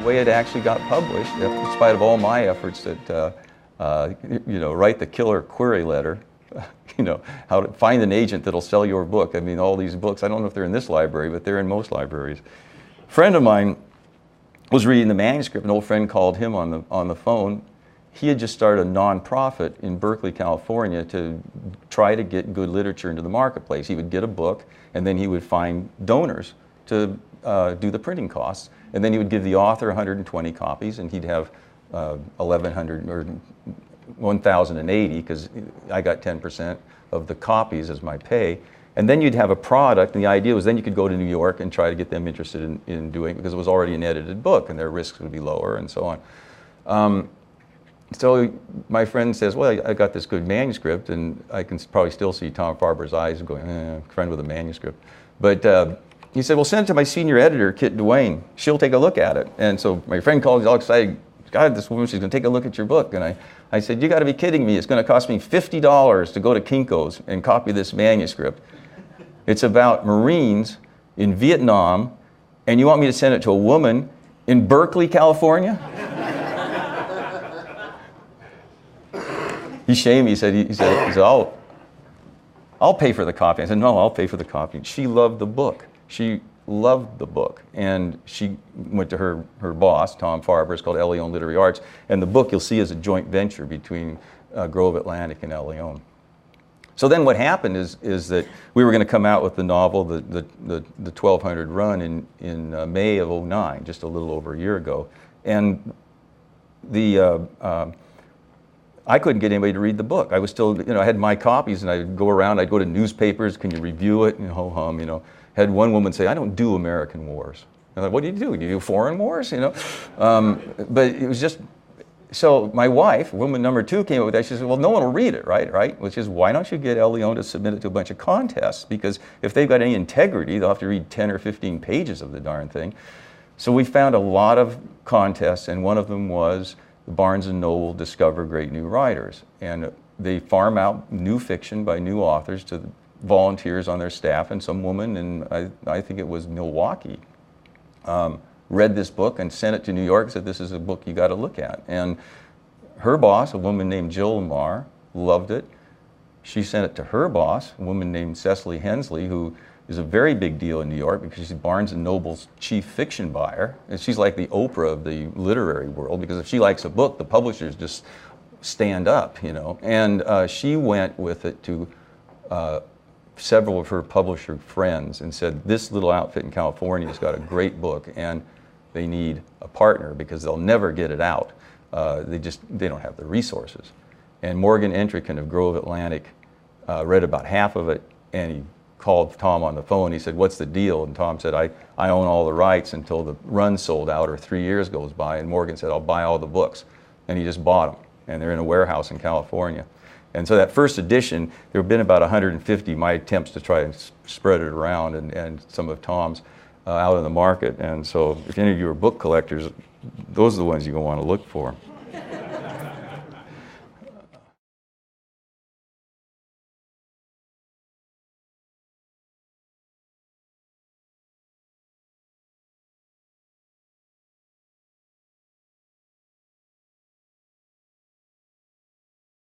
way it actually got published, in spite of all my efforts that, write the killer query letter, how to find an agent that'll sell your book. I mean, all these books, I don't know if they're in this library, but they're in most libraries. A friend of mine was reading the manuscript. An old friend called him on the phone. He had just started a nonprofit in Berkeley, California to try to get good literature into the marketplace. He would get a book, and then he would find donors to do the printing costs. And then he would give the author 120 copies, and he'd have 1,100 or 1,080, because I got 10% of the copies as my pay. And then you'd have a product, and the idea was then you could go to New York and try to get them interested in doing it, because it was already an edited book, and their risks would be lower, and so on. So my friend says, well, I got this good manuscript, and I can probably still see Tom Farber's eyes going, friend with a manuscript. But he said, well, send it to my senior editor, Kit Duane. She'll take a look at it. And so my friend called, he's all excited. God, this woman, she's going to take a look at your book. And I said, you got to be kidding me. It's going to cost me $50 to go to Kinko's and copy this manuscript. It's about Marines in Vietnam, and you want me to send it to a woman in Berkeley, California? He shamed me. He said, I'll pay for the copy. I said, no, I'll pay for the copy. She loved the book. She loved the book. And she went to her boss, Tom Farber. It's called El Leon Literary Arts. And the book you'll see is a joint venture between Grove Atlantic and El Leon. So then what happened is that we were going to come out with the novel, the 1200 Run, in May of '09, just a little over a year ago. And I couldn't get anybody to read the book. I was still, I had my copies, and I'd go around, I'd go to newspapers, can you review it, and ho-hum, Had one woman say, I don't do American wars. I thought, what do? You do foreign wars, But it was just, so my wife, woman number 2, came up with that. She said, well, no one will read it, right? Which is, why don't you get El Leon to submit it to a bunch of contests? Because if they've got any integrity, they'll have to read 10 or 15 pages of the darn thing. So we found a lot of contests, and one of them was Barnes & Noble Discover Great New Writers. And they farm out new fiction by new authors to volunteers on their staff, and some woman in, I think it was Milwaukee, read this book and sent it to New York and said, this is a book you got to look at. And her boss, a woman named Jill Lamar, loved it. She sent it to her boss, a woman named Cecily Hensley, who is a very big deal in New York because she's Barnes & Noble's chief fiction buyer. And she's like the Oprah of the literary world, because if she likes a book, the publishers just stand up, And she went with it to several of her publisher friends and said, this little outfit in California has got a great book, and they need a partner because they'll never get it out. They don't have the resources. And Morgan Entrican of Grove Atlantic read about half of it, and he called Tom on the phone. He said, what's the deal? And Tom said, I own all the rights until the run sold out or 3 years goes by. And Morgan said, I'll buy all the books. And he just bought them. And they're in a warehouse in California. And so that first edition, there have been about 150 my attempts to try and spread it around, and some of Tom's out in the market. And so if any of you are book collectors, those are the ones you're going to want to look for.